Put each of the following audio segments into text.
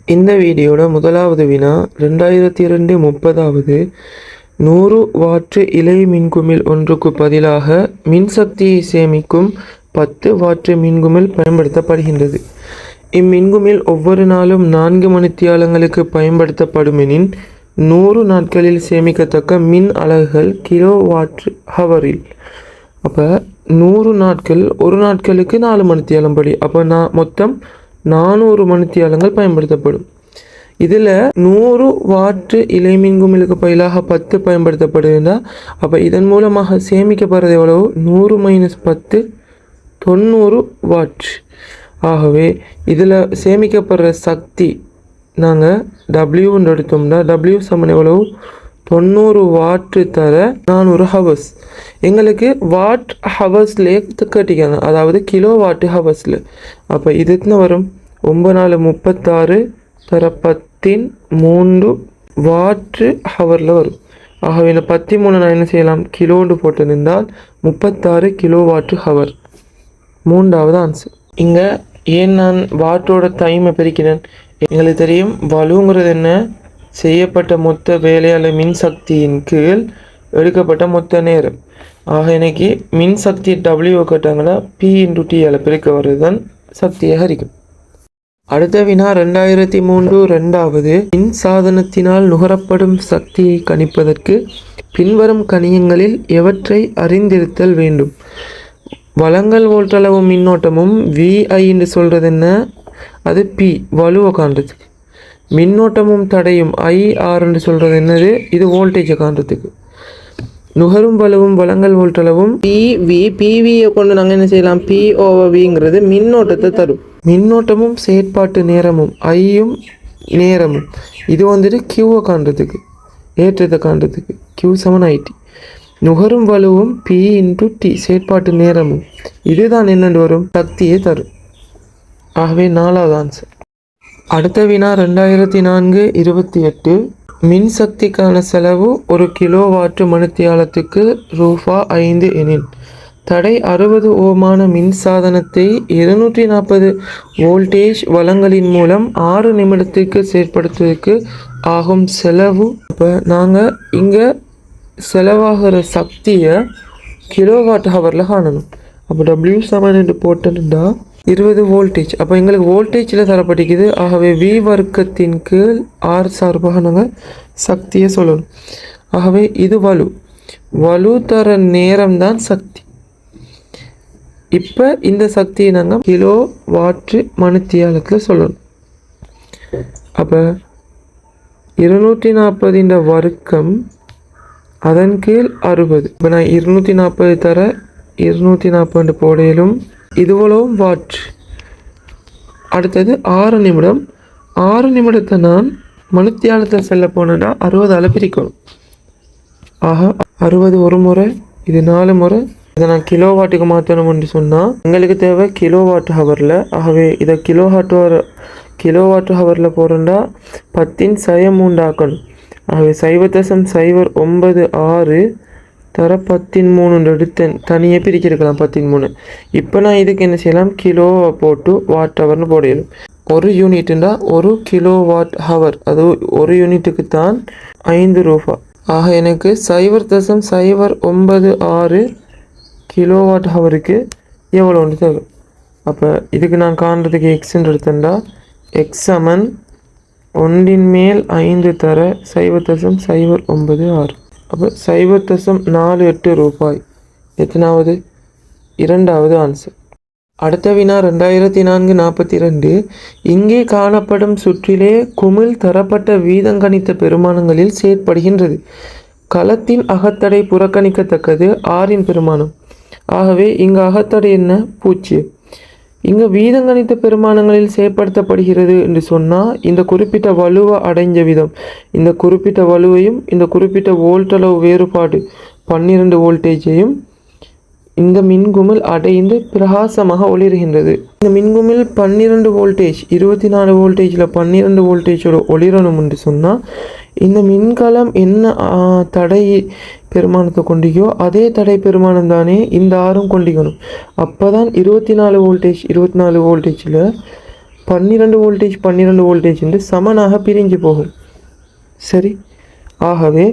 இந்த வீடியோட முதலாவது வினா 2002 30வது 100 வாட் இலை மின்குமிழ் ஒன்றுக்கு பதிலாக மின்சக்தியை சேமிக்கும் 10 வாட் மின்குமிழ் பயன்படுத்தப்படுகின்றது. இம்மின்குமிழ் ஒவ்வொரு நாளும் 4 மணித்தியாலங்களுக்கு பயன்படுத்தப்படுமெனின் 100 நாட்களில் சேமிக்கத்தக்க மின் அலகுகள் கிலோ வாட் ஹவரில். அப்போ 100 நாட்கள், ஒரு நாட்களுக்கு 4 மணித்தியாலம் படி, அப்போ மொத்தம் 400 மணித்தியாலங்கள் பயன்படுத்தப்படும். இதில் 100 வாட் இலை மின்குமிழுக்கு பதிலாக 10 பயன்படுத்தப்படுதுன்னா அப்போ இதன் மூலமாக சேமிக்கப்படுறது எவ்வளவு? 100 - 10 90 வாட். ஆகவே இதில் சேமிக்கப்படுற சக்தி நாங்கள் டபிள்யூன்னு எடுத்தோம்னா டபிள்யூ சமன் எவ்வளவு? 90 வாட் தர 400 ஹவர்ஸ். எங்களுக்கு வாட் ஹவர்ஸ்லேயே கட்டிக்காங்க, அதாவது கிலோ வாட் ஹவர்ஸில். அப்போ இது எத்தனை வரும்? 9 - 36 தர 13 வாட் ஹவரில் வரும். ஆகவே இந்த 13 நான் என்ன செய்யலாம்? கிலோண்டு போட்டிருந்தால் 36 கிலோ வாட் ஹவர். மூன்றாவது ஆன்சர். இங்கே ஏன் நான் வாட்டோட டைமை பிரிக்கிறேன்? எங்களுக்கு தெரியும் வலுங்கிறது என்ன? செய்யப்பட்ட மொத்த வேலையால் மின்சக்தியின் கீழ் எடுக்கப்பட்ட மொத்த நேரம். ஆக இன்னைக்கு மின்சக்தி டபிள்யூ கேட்டாங்கன்னா P/T பிரிக்க வர்றது தான் சக்தியாக இருக்கும். அடுத்த வினா 2003 2வது மின் சாதனத்தினால் நுகரப்படும் சக்தியை கணிப்பதற்கு பின்வரும் கணியங்களில் எவற்றை அறிந்திருத்தல் வேண்டும்? வழங்கல் வோல்ட்டளவும் மின்னோட்டமும் VI என்று சொல்கிறது என்ன? அது P வலுவை காண்றதுக்கு. மின்னோட்டமும் தடையும் IR என்று சொல்கிறது என்னது? இது வோல்டேஜை காண்றதுக்கு. நுகரும் வலுவும் வழங்கல் வோல்ட்டளவும் PVயை கொண்டு நாங்கள் என்ன செய்யலாம்? P/Vங்கிறது மின்னோட்டத்தை தரும். மின்னோட்டமும் செயற்பாட்டு நேரமும் ஐயும் நேரமும் இது வந்துட்டு Qவை காண்றதுக்கு, ஏற்றத்தை காண்றதுக்கு. Q = IT. நுகரும் வலுவும் P/T செயற்பாட்டு நேரமும் இதுதான் என்னென்று வரும்? சக்தியை தரும். ஆகவே 4வது ஆன்சர். அடுத்த வினா 2004 28 மின்சக்திக்கான செலவு ஒரு கிலோ வாட் மணித்தியாலத்துக்கு ரூ.5 எனின் தடை 60 ஓமான மின்சாதனத்தை 240 வோல்டேஜ் வழங்கலின் மூலம் 6 நிமிடத்துக்கு செயற்படுத்துவதற்கு ஆகும் செலவு. இப்போ நாங்கள் இங்கே செலவாகிற சக்தியை கிலோவாட் ஹவரில் காணணும். அப்போ W சமன் போட்டுருந்தா 20 வோல்டேஜ். அப்போ எங்களுக்கு வோல்டேஜில் தரப்பட்டிருக்குது. ஆகவே V வர்க்கத்தின் கீழ் R சார்பாக நாங்கள் சக்தியை சொல்லணும். ஆகவே இது வலு தர நேரம் தான் சக்தி. இப்போ இந்த சக்தியை நாங்கள் கிலோ வாட் மணித்தியாலத்தில் சொல்லணும். அப்போ 240 வர்க்கம் அதன் கீழ் 60. இப்போ நான் 240 தர 240 போடையிலும் இதுவளவும் வாட். அடுத்தது 6 நிமிடம். 6 நிமிடத்தை நான் மணித்தியாலத்தை செல்ல போனேன்னா 60ஆல் பிரிக்கணும். ஆக 60 ஒரு முறை, இது 4 முறை. இதை நான் கிலோ வாட்டுக்கு மாற்றணும்னு சொன்னால் எங்களுக்கு தேவை கிலோ வாட் ஹவரில். ஆகவே இதை கிலோ வாட் ஹவரில் போகிறோன்னா 10 - 3 ஆக்கணும். ஆகவே 0.096 தர 13 எடுத்து தனியாக பிரிச்சிருக்கலாம் 13. இப்போ நான் இதுக்கு என்ன செய்யலாம்? கிலோ போட்டு வாட் ஹவர்னு போடணும். ஒரு யூனிட்டுண்டா 1 கிலோ வாட் ஹவர், அது ஒரு யூனிட்டுக்கு தான் 5 ரூபா. ஆக எனக்கு 0.096 கிலோ வாட் ஹவருக்கு எவ்வளோன்னு தேவை. அப்போ இதுக்கு நான் காண்றதுக்கு எக்ஸ்ன்னு எடுத்தேன்டா எக்ஸ் சமன் 1/5 தர 0.096. அப்போ 0.48 ரூபாய். எத்தனாவது? 2வது ஆன்சர். அடுத்த வினா 2004 42 இங்கே காணப்படும் சுற்றிலே குமிழ் தரப்பட்ட வீதங்கணித்த பெருமானங்களில் செயற்படுகின்றது. களத்தின் அகத்தடை புறக்கணிக்கத்தக்கது R பெருமானம். ஆகவே இங்கு அகத்தடை என்ன? 0. இங்கே வீதங்கணித்த பெருமானங்களில் செயற்படுத்தப்படுகிறது என்று சொன்னால் இந்த குறிப்பிட்ட வலுவை அடைஞ்ச விதம், இந்த குறிப்பிட்ட வலுவையும் இந்த குறிப்பிட்ட வோல்ட்டளவு வேறுபாடு 12 வோல்டேஜையும் இந்த மின்குமிழ் அடைந்து பிரகாசமாக ஒளிர்கின்றது. இந்த மின்குமிழ் 12 வோல்டேஜ் 24 வோல்டேஜில் 12 வோல்டேஜோட ஒளிரணும் என்று சொன்னால் இந்த மின்கலம் என்ன தடை பெருமானத்தை கொண்டிக்கோ அதே தடை பெருமானம் தானே இந்த ஆறும் கொண்டிக்கணும். அப்போ தான் 24 வோல்டேஜில் 12 வோல்டேஜ் 12 வோல்டேஜ் என்று சமனாக பிரிஞ்சு போகும். சரி, ஆகவே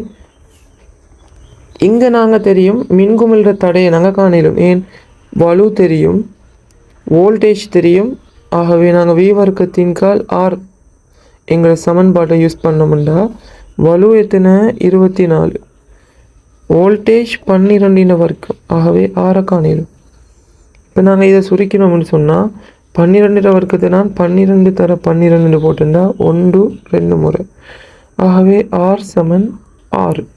இங்கே நாங்கள் தெரியும் மின்குமிழ்ற தடையை நாங்கள் காணலும். ஏன்? வலு தெரியும், வோல்டேஜ் தெரியும். ஆகவே நாங்கள் வி வர்க்கத்தின் கால் ஆர் எங்களை சமன்பாட்டை யூஸ் பண்ணோம்னா வலு எத்தனை 24, வோல்டேஜ் 12 வர்க்கம். ஆகவே ஆரை காணலும். இப்போ நாங்கள் இதை சுருக்கணும்னு சொன்னால் 12 வர்க்கத்தை நான் 12 தர 12 போட்டிருந்தா 1 2 முறை. ஆகவே ஆர் சமன் 6.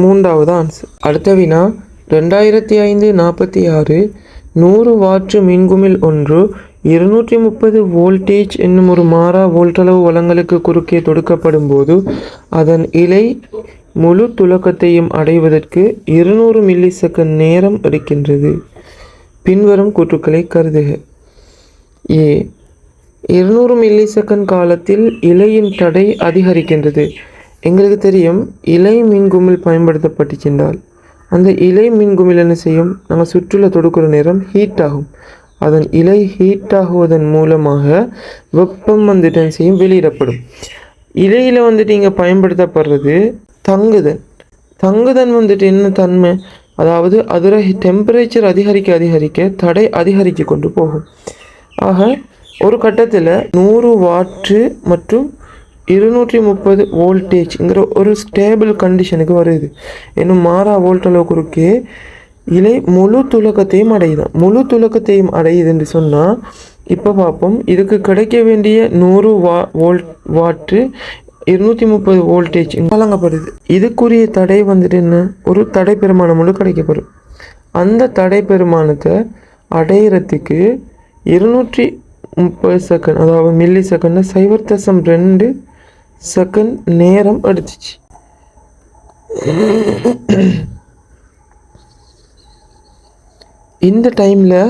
மூன்றாவது ஆன்சர். அடுத்த வினா 2005-46 100 வாற்று மின்குமிழ் ஒன்று 230 வோல்டேஜ் என்னும் ஒரு மாறா வோல்டளவு வளங்களுக்கு குறுக்கே தொடுக்கப்படும் போது அதன் இலை முழு துலக்கத்தையும் அடைவதற்கு 200 மில்லி செகண்ட் நேரம் எடுக்கின்றது. பின்வரும் கூற்றுக்களை கருதுக. ஏ, 200 மில்லி செகண்ட் காலத்தில் இலையின் தடை அதிகரிக்கின்றது. எங்களுக்கு தெரியும் இலை மின்குமிழ் பயன்படுத்தப்பட்டுச்சின்றால் அந்த இலை மின்குமிழ் என்ன செய்யும்? நாங்கள் சுற்றுலா தொடுக்கிற நேரம் ஹீட் ஆகும். அதன் இலை ஹீட் ஆகுவதன் மூலமாக வெப்பம் வந்துட்டு செய்யும் வெளியிடப்படும். இலையில் வந்துட்டு இங்கே பயன்படுத்தப்படுறது தங்குதன். தங்குதன் வந்துட்டு என்ன தன்மை? அதாவது அதில் டெம்பரேச்சர் அதிகரிக்க அதிகரிக்க தடை அதிகரித்து கொண்டு போகும். ஆக ஒரு கட்டத்தில் 100 வாட்டு மற்றும் 230 வோல்டேஜ்ங்கிற ஒரு ஸ்டேபிள் கண்டிஷனுக்கு வருது. இன்னும் மாறா வோல்டளவு குறுக்கே இலை முழு துலக்கத்தையும் அடையுதான். முழு துலக்கத்தையும் அடையுதுன்னு சொன்னால் இப்போ பார்ப்போம். இதுக்கு கிடைக்க வேண்டிய 100 வாட்டு 230 வோல்டேஜ் வழங்கப்படுது. இதுக்குரிய தடை வந்துட்டு என்ன? ஒரு தடை பெருமானம் ஒன்று கிடைக்கப்படும். அந்த தடை பெருமானத்தை அடையிறதுக்கு 230 செகண்ட், அதாவது மில்லி செகண்ட் 0.2 செகண்ட் நேரம் எடுத்துச்சு. இந்த டைமில்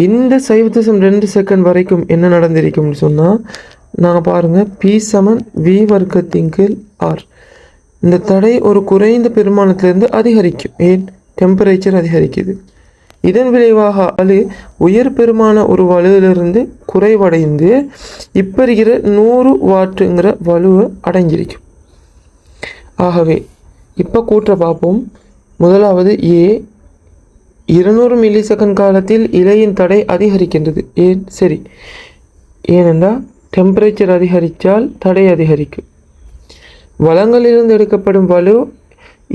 இந்த 0.2 செகண்ட் வரைக்கும் என்ன நடந்திருக்கும்னு சொன்னால் நாங்கள் பாருங்கள் பி சமன் வி வர்க்கத்தின் கீழ் ஆர். இந்த தடை ஒரு குறைந்த பெருமானத்திலிருந்து அதிகரிக்கும். ஏன்? டெம்பரேச்சர் அதிகரிக்குது. இதன் விளைவாக அது உயர் பெருமான ஒரு வலுவிலிருந்து குறைவடைந்து இப்போ இருக்கிற 100 வாட்டுங்கிற வலுவை அடைஞ்சிருக்கும். ஆகவே இப்போ கூற்ற பார்ப்போம். முதலாவது ஏ, 200 மில்லி செகண்ட் காலத்தில் இலையின் தடை அதிகரிக்கின்றது. ஏன்? சரி, ஏனென்றால் டெம்பரேச்சர் அதிகரித்தால் தடை அதிகரிக்கும். வளங்களிலிருந்து எடுக்கப்படும் வலு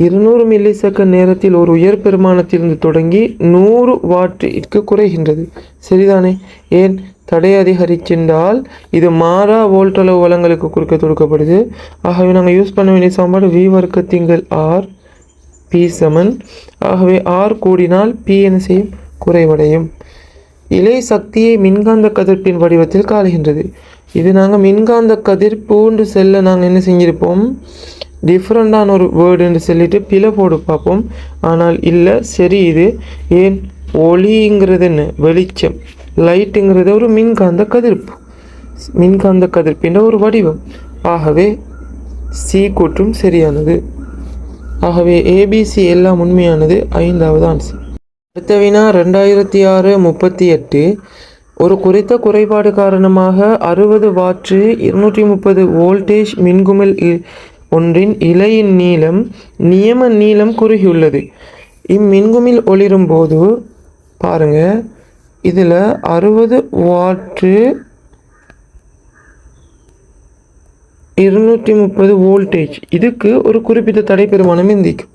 200 மில்லி செகண்ட் நேரத்தில் ஒரு உயர் பெருமானத்திலிருந்து தொடங்கி 100 வாட்டிற்கு குறைகின்றது. சரிதானே? ஏன்? தடை அதிகரிச்சின்றால் இது மாறா வோல்டளவு வளங்களுக்கு குறுக்க தொடுக்கப்படுது. ஆகவே நாங்கள் யூஸ் பண்ண வேண்டிய சமன்பாடு வி வர்க்கத்திங்கள் ஆர் பி சமன். ஆகவே ஆர் கூடினால் பி என்ன செய்யும்? குறைவடையும். இலை சக்தியை மின்காந்த கதிர்ப்பின் வடிவத்தில் காணுகின்றது. இது நாங்கள் மின்காந்த கதிர்ப்புன்னு செல்ல நாங்கள் என்ன செஞ்சிருப்போம்? டிஃப்ரெண்டான ஒரு வேர்டுன்னு சொல்லிட்டு பிழை போடு பார்ப்போம். ஆனால் இல்லை, சரி. இது ஏன்? ஒளிங்கிறது என்ன? வெளிச்சம். லைட்டுங்கிறது ஒரு மின்காந்த கதிர்ப்பு. மின்காந்த கதிர்ப்பின்ற ஒரு வடிவம். ஆகவே சி கூற்றும் சரியானது. ஆகவே ஏபிசி எல்லாம் உண்மையானது. 5வது ஆன்சர். அடுத்த வினா 2006-38 ஒரு குறித்த குறைபாடு காரணமாக 60 வாட்டு 230 வோல்டேஜ் மின்குமிழ் ஒன்றின் இலையின் நீளம் நியம நீளம் குறுகியுள்ளது. இம்மின்குமிழ் ஒளிரும் போது பாருங்க, இதில் 60 வாட்டு 230 வோல்டேஜ் இதுக்கு ஒரு குறிப்பிட்ட தடை பெருமானம் இந்திக்கும்.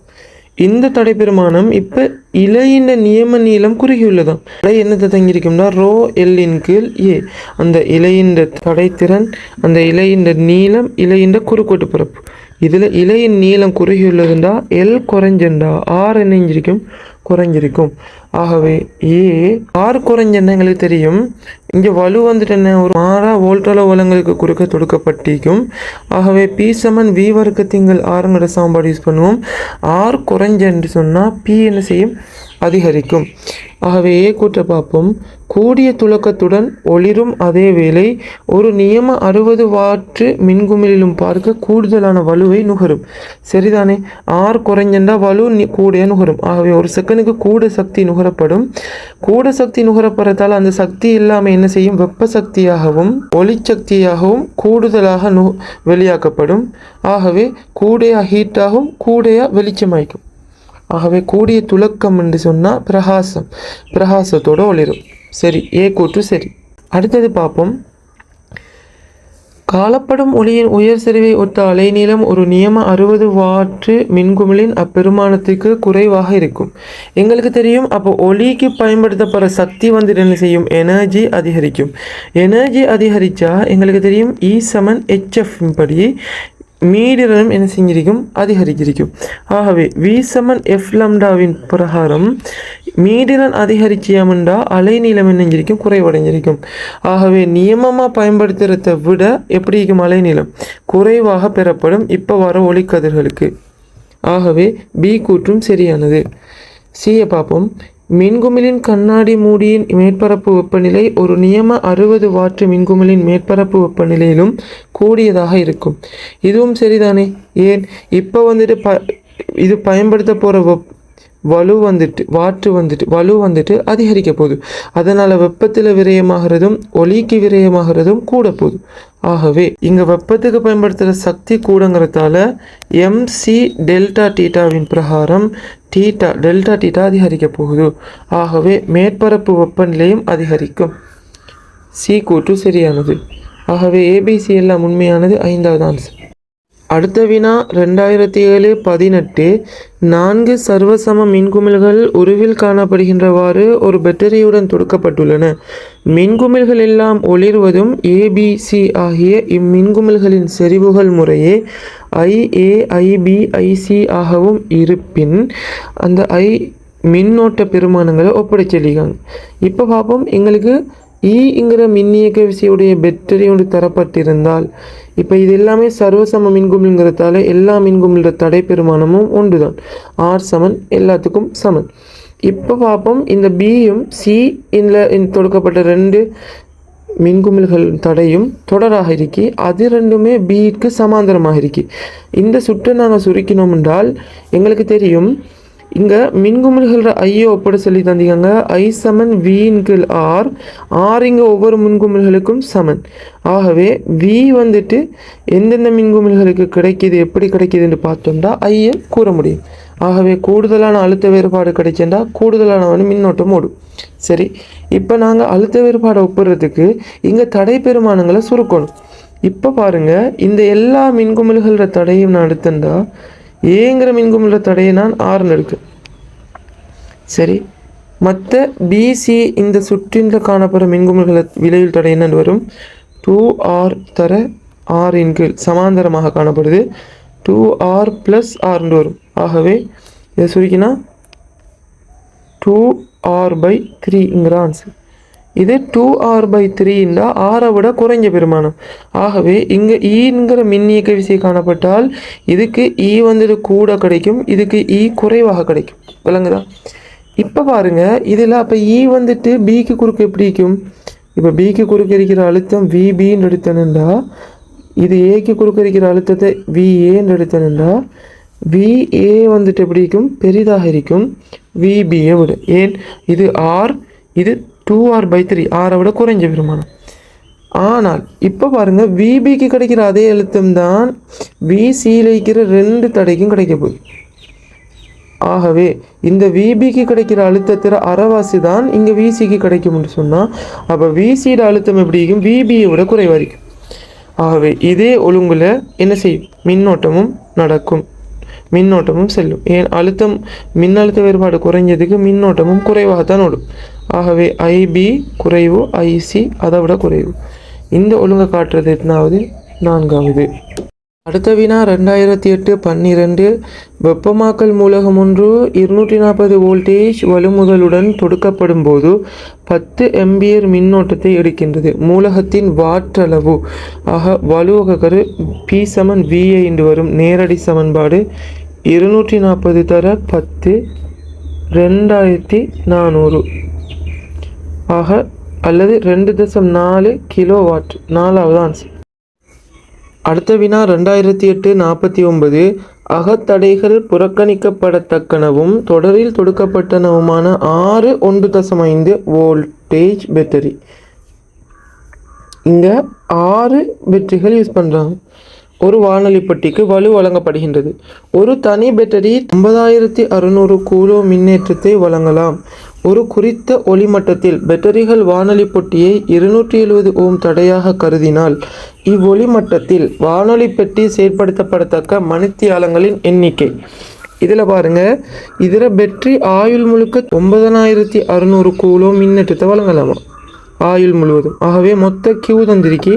இந்த தடை பெருமானம் இப்போ இலையின் நியம நீளம் குறுகியுள்ளதாம். தடை என்னத்தை தங்கியிருக்கும்னா ரோ எல்லின் கீழ் ஏ. அந்த இலையின் தடைத்திறன், அந்த இலையின் நீளம், இலையின் குறுக்கோட்டு பரப்பு. இதில் இலையின் நீளம் குறுகியுள்ளதுண்டா எல் குறைஞ்சண்டா ஆர் என்னஞ்சிருக்கும்? குறைஞ்சிருக்கும். ஆகவே ஏ ஆர் குறைஞ்சன்னா எங்களுக்கு தெரியும். இங்கே வலு வந்துட்டு என்ன? ஒரு மாறா வோல்டளவு வளங்களுக்கு குறுக்க தொடுக்கப்பட்டிருக்கும். ஆகவே பி சமன் வி வர்க்கத்திங்கள் ஆறுங்கிற சாம்பாடு யூஸ் பண்ணுவோம். ஆர் குறைஞ்சன்னு சொன்னால் பி என்ன செய்யும்? அதிகரிக்கும். ஆகவே ஏ கூற்றை பார்ப்போம். கூடிய துலக்கத்துடன் ஒளிரும் அதே வேளை ஒரு நியம 60 வாட்டு மின்குமிழிலும் பார்க்க கூடுதலான வலுவை நுகரும். சரிதானே? ஆர் குறைஞ்சண்டா வலு கூட நுகரும். ஆகவே ஒரு செகண்டுக்கு கூட சக்தி நுகரப்படும். கூட சக்தி நுகரப்படுறதால அந்த சக்தி இல்லாமல் என்ன செய்யும்? வெப்ப சக்தியாகவும் ஒளிச்சக்தியாகவும் கூடுதலாக வெளியாக்கப்படும். ஆகவே கூடையா ஹீட்டாகவும் கூடையா வெளிச்சமாய்க்கும். ஆகவே கூடிய துலக்கம் என்று சொன்னால் பிரகாசத்தோடு ஒளிரும். சரி, ஏ கூற்று சரி. அடுத்தது பார்ப்போம். காலப்படும் ஒளியின் உயர் செறிவை ஒத்த அலைநீளம் ஒரு நியம 60 வாட்டு மின்குமிழின் அப்பெருமானத்துக்கு குறைவாக இருக்கும். எங்களுக்கு தெரியும், அப்போ ஒளிக்கு பயன்படுத்தப்படுற சக்தி வந்து என்ன செய்யும்? எனர்ஜி அதிகரிக்கும். எனர்ஜி அதிகரித்தா எங்களுக்கு தெரியும் E=hf படி மீடியனும் என்ன செஞ்சிருக்கும்? அதிகரிச்சிருக்கும். ஆகவே V=f பிரகாரம் மீடியன் அதிகரிச்சியாமண்டா அலைநீளம் என்னஞ்சிருக்கும்? குறைவடைஞ்சிருக்கும். ஆகவே நியமமாக பயன்படுத்துறதை விட எப்படி இருக்கும்? அலைநீளம் குறைவாக பெறப்படும் இப்போ வர ஒளிக்கதிர்களுக்கு. ஆகவே பி கூற்றும் சரியானது. சியை பார்ப்போம். மின்குமிழின் கண்ணாடி மூடியின் மேற்பரப்பு வெப்பநிலை ஒரு நியம 60 வாட்டு மின்குமிழின் மேற்பரப்பு வெப்பநிலையிலும் கூடியதாக இருக்கும். இதுவும் சரிதானே? ஏன் இப்போ இது பயன்படுத்த போகிற வலு வலு அதிகரிக்க போகுது. அதனால் வெப்பத்தில் விரயமாகிறதும் ஒளிக்கு விரயமாகிறதும் கூட போகுது. ஆகவே இங்கே வெப்பத்துக்கு பயன்படுத்துகிற சக்தி கூடங்கிறதால mc∆θ பிரகாரம் டெல்டா அதிகரிக்க போகுது. ஆகவே மேற்பரப்பு வெப்பநிலையும் அதிகரிக்கும். சி கூற்று சரியானது. ஆகவே ஏபிசி எல்லாம் உண்மையானது. 5வது ஆன்சர். அடுத்த வினா 2007-18. 4 சர்வசம மின்குமிழ்கள் உருவில் காணப்படுகின்றவாறு ஒரு பேட்டரியுடன் தொடுக்கப்பட்டுள்ளன. மின்குமிழ்கள் எல்லாம் ஒளிர்வதும் ஏபிசி ஆகிய இம்மின்குமிழ்களின் செறிவுகள் முறையே IA, IB, IC ஆகவும் இருப்பின் அந்த மின்னோட்ட பெருமானங்களை ஒப்படைச்சொல்லிக்காங்க. இப்போ பார்ப்போம். எங்களுக்கு ஈங்கிற மின்னியக்க விசையுடைய பேட்டரி ஒன்று தரப்பட்டிருந்தால், இப்போ இது எல்லாமே சர்வசம மின்குமிழ்ங்கிறதால எல்லா மின்குமிழோட தடை பெருமானமும் ஒன்று தான். R எல்லாத்துக்கும் சமன். இப்போ பார்ப்போம். இந்த பியும் சி தொடுக்கப்பட்ட 2 மின்குமிழ்கள் தடையும் தொடராக இருக்கி, அது ரெண்டுமே பிக்கு சமாந்தரமாக இருக்கி. இந்த சுற்றை நாங்கள் சுருக்கினோம் என்றால் எங்களுக்கு தெரியும், இங்கே மின்குமிழ்கள ஐயோ ஒப்பட சொல்லி தந்திக்காங்க. I=V/R. R இங்கே ஒவ்வொரு மின்குமிழ்களுக்கும் சமன். ஆகவே V எந்தெந்த மின்குமிழ்களுக்கு கிடைக்கிது, எப்படி கிடைக்கிதுன்னு பார்த்தோம்னா ஐயை கூற முடியும். ஆகவே கூடுதலான அழுத்த வேறுபாடு கிடைச்சா கூடுதலான மின்னோட்டம் ஓடும். சரி, இப்போ நாங்கள் அழுத்த வேறுபாடை ஒப்புறதுக்கு இங்கே தடை பெருமானங்களை சுருக்கணும். இப்போ பாருங்கள், இந்த எல்லா மின்குமிழ்கள தடையும் நான் எடுத்தேன்டா ஏங்கிற மின்குமிழ தடையை நான் ஆறுன்னு எடுக்கு. சரி, மற்ற பிசி இந்த சுற்றில் காணப்படுற மின்குமிழ்களை விலையில் தடை என்னன்னு வரும்? 2R தர R கீழ் சமாந்தரமாக காணப்படுது. 2R + R வரும். ஆகவே இதை சுருக்கினா 2R/3ங்கிற ஆன்சர். இது 2R/3 ஆரை விட குறைஞ்ச பெருமானம். ஆகவே இங்கே ஈங்கிற மின்னியக்க விசை காணப்பட்டால் இதுக்கு கூட கிடைக்கும், இதுக்கு குறைவாக கிடைக்கும். விளங்குதா? இப்போ பாருங்க, இதில் அப்போ பிக்கு குறுக்க எப்படி இருக்கும்? இப்போ பிக்கு குறுக்க இருக்கிற அழுத்தம் VBன்னு எடுத்தனுண்டா, இது ஏக்கு குறுக்க இருக்கிற அழுத்தத்தை VAன்னு எடுத்தனுண்டா, VA எப்படி இருக்கும்? பெரிதாக இருக்கும் VBயை விட. ஏன்? இது R, இது 2R/3, ஆரை விட குறைஞ்ச பெருமானம். ஆனால் இப்போ பாருங்கள், VBக்கு கிடைக்கிற அதே அழுத்தம் தான் VCயில் இருக்கிற 2 தடைக்கும் கிடைக்க போகுது. ஆகவே இந்த VBக்கு கிடைக்கிற அழுத்தத்தில் அரைவாசி தான் இங்கே VCக்கு கிடைக்கும்னு சொன்னால், அப்போ VCயோட அழுத்தம் எப்படி இருக்கும்? VBயை விட குறைவாக இருக்கும். ஆகவே இதே ஒழுங்கில் என்ன செய்யும்? மின்னோட்டமும் நடக்கும், மின்னோட்டமும் செல்லும். ஏன்? மின்னழுத்த வேறுபாடு குறைஞ்சதுக்கு மின்னோட்டமும் குறைவாகத்தான் ஓடும். ஆகவே IB குறைவு, IC அதை விட குறைவு. இந்த ஒழுங்கை காட்டுறது எத்தனாவது? 4வது. அடுத்த வினா 2008-12. வெப்பமாக்கல் மூலகம் ஒன்று 240 வோல்டேஜ் வலுமுதலுடன் தொடுக்கப்படும் போது 10 ஆம்பியர் மின்னோட்டத்தை எடுக்கின்றது. மூலகத்தின் வாற்றளவு ஆக வலுவகரு P=VA என்று வரும் நேரடி சமன்பாடு 240 தர 10 2400 ஆக அல்லது 2.4 கிலோவாட். 4வது ஆன்சர். அடுத்த வினா 2008-49. அகத்தடைகள் புறக்கணிக்கப்படத்தக்கனவும் தொடரில் தொடுக்கப்பட்டனவுமான 6 1.5 வோல்டேஜ் பேட்டரி. இங்கே 6 பேட்டரிகள் யூஸ் பண்ணுறாங்க. ஒரு வானொலி பெட்டிக்கு வலு வழங்கப்படுகின்றது. ஒரு தனி பேட்டரி 9600 கூலோ மின்னேற்றத்தை வழங்கலாம். ஒரு குறித்த ஒளிமட்டத்தில் பேட்டரிகள் வானொலி பெட்டியை 270 ஓம் தடையாக கருதினால் இவ்வொளிமட்டத்தில் வானொலி பெட்டி செயற்படுத்தப்படத்தக்க மணித்தியாலங்களின் எண்ணிக்கை. இதில் பாருங்கள், இதில் பேட்டரி ஆயுள் முழுக்க 9600 கூலோ மின்னேற்றத்தை வழங்கலாமா ஆயுள் முழுவதும். ஆகவே மொத்த கியூ தந்திரிக்கி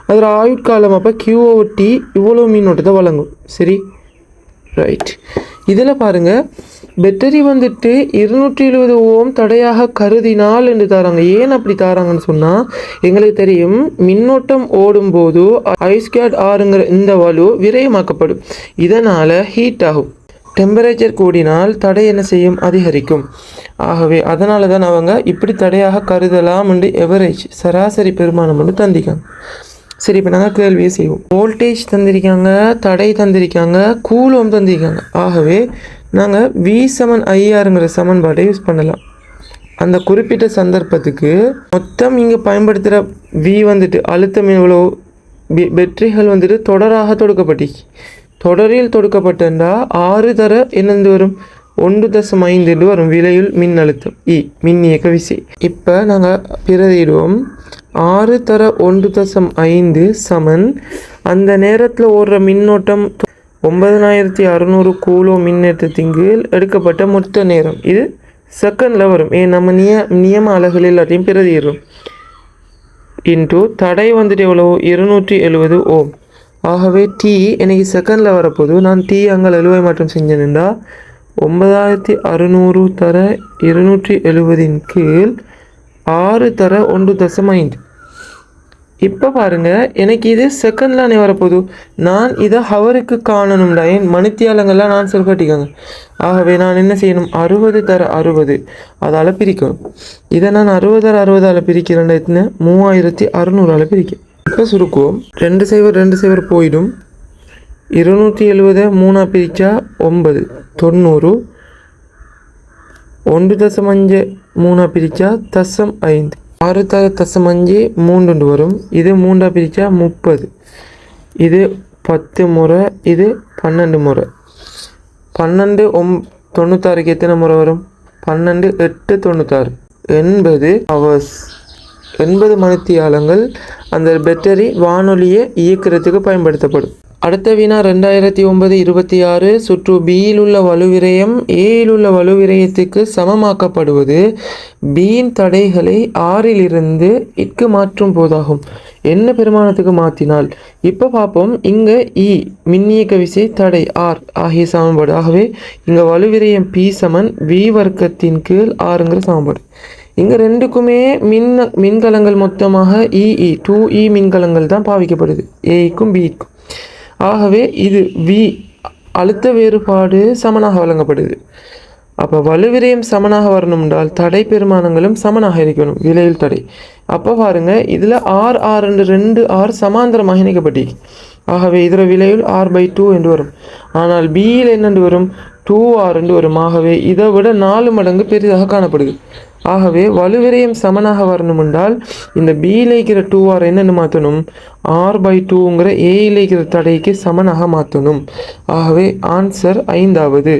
அதில் ஆயுட்காலம் அப்போ கியூவை ஒட்டி இவ்வளோ மின்னோட்டத்தை வழங்கும். சரி, ரைட். இதில் பாருங்கள், பேட்டரி வந்துட்டு 270 ஓம் தடையாக கருதினால் என்று தராங்க. ஏன் அப்படி தராங்கன்னு சொன்னால், எங்களுக்கு தெரியும் மின்னோட்டம் ஓடும்போது ஐஸ்கேட் ஆறுங்கிற இந்த வலு விரயமாக்கப்படும். இதனால் ஹீட் ஆகும். டெம்பரேச்சர் கூடினால் தடை என்ன செய்யும்? அதிகரிக்கும். ஆகவே அதனால தான் அவங்க இப்படி தடையாக கருதலாம் என்று எவரேஜ் சராசரி பெருமானம் என்று தந்திருக்காங்க. சரி, இப்போ நாங்கள் கேள்வியை செய்வோம். வோல்டேஜ் தந்திருக்காங்க, தடை தந்திருக்காங்க, கூலோம் தந்திருக்காங்க. ஆகவே நாங்கள் V/IRங்கிற சமன்பாட்டை யூஸ் பண்ணலாம். அந்த குறிப்பிட்ட சந்தர்ப்பத்துக்கு மொத்தம் இங்கே பயன்படுத்துகிற V வந்துட்டு அழுத்தம் எவ்வளோ, பேட்டரிகள் வந்துட்டு தொடராக தொடுக்கப்பட்டு தொடரில் தொடுக்கப்பட்டா 6 தர என்னென்று வரும்? 1.5 என்று வரும். விலையுள் மின் அழுத்தம் இ மின்னியக்க விசை. இப்போ நாங்கள் பிரதியிடுவோம். 6 தர 1.5 சமன் அந்த நேரத்தில் ஓடுற மின்னோட்டம் 9600 கூலோ மின்னேற்றத்தின் கீழ் எடுக்கப்பட்ட மொத்த நேரம். இது செகண்டில் வரும். நம்ம நியம அலகுகள் எல்லாத்தையும் பிரதியிடுறோம். இன்ட்டு தடை வந்துட்டு எவ்வளோ? 270 ஓம். ஆகவே டி எனக்கு செகண்டில் வரப்போது. நான் டி அங்கே எழுவை மாற்றம் செஞ்சேன்டா 9600 தர 270 கீழ் 6 தர 1.5. இப்போ பாருங்கள், எனக்கு இது செகண்ட்லானே வரப்போது. நான் இதை ஹவருக்கு காணணும்டா. என் மணித்தியாலங்கள்லாம் நான் சொல்லிக்காங்க. ஆகவே நான் என்ன செய்யணும்? 60 தர 60 அதால் பிரிக்கணும். இதை நான் 60 தர 60ஆல் பிரிக்கிறேன்டா. எத்தனை? 3600ஆல் பிரிக்க. இப்போ சுருக்குவோம். 2 போயிடும். 270 3 பிரித்தா 9 90. 1.5 3 பிரித்தா 0.5. 6 தர 0.5 3 வரும். இது 3 பிரித்தா 30. இது 10 முறை, இது 12 முறை. 12 96க்கு எத்தனை முறை வரும்? 12 8 96 80 ஹவர்ஸ். 80 மணித்தியாலங்கள் அந்த பேட்டரி வானொலியை இயக்கிறதுக்கு பயன்படுத்தப்படும். அடுத்த வினா 2009-26. சுற்று பியில் உள்ள வலுவிரயம் ஏயில் உள்ள வலுவிரயத்துக்கு சமமாக்கப்படுவது பியின் தடைகளை 6லிருந்து இக்கு மாற்றும் போதாகும். என்ன பெருமானத்துக்கு மாற்றினால்? இப்போ பார்ப்போம். இங்கே இ மின்னியக்க விசை, தடை ஆர் ஆகிய சமன்பாடு. ஆகவே இங்கே வலுவிரயம் பி சமன் வி வர்க்கத்தின் கீழ் ஆறுங்கிற சமன்பாடு. இங்கே ரெண்டுக்குமே மின்கலங்கள் மொத்தமாக இஇ 2E மின்கலங்கள் தான் பாவிக்கப்படுது, ஏக்கும் பிக்கும். ஆகவே இது வி அழுத்த வேறுபாடு சமனாக வழங்கப்படுது. அப்போ வலுவிரயம் சமனாக வரணும் என்றால் தடை பெருமானங்களும் சமனாக இருக்கணும். விலையில் தடை. அப்போ பாருங்கள், இதில் ஆர் ஆர் என்று 2 ஆர் சமாந்தரமாக இணைக்கப்பட்டி. ஆகவே இதில் விலையில் R/2 என்று வரும். ஆனால் பியில் என்னென்று வரும்? 2R என்று வரும். ஆகவே இதை விட 4 மடங்கு பெரிதாக காணப்படுது. ஆகவே வலுவிரயம் சமனாக வரணும் என்றால் இந்த பியில் இருக்கிற 2R என்னென்னு மாற்றணும்? R/2ங்கிற ஏயில் இருக்கிற தடைக்கு சமனாக மாற்றணும். ஆகவே ஆன்சர் 5வது.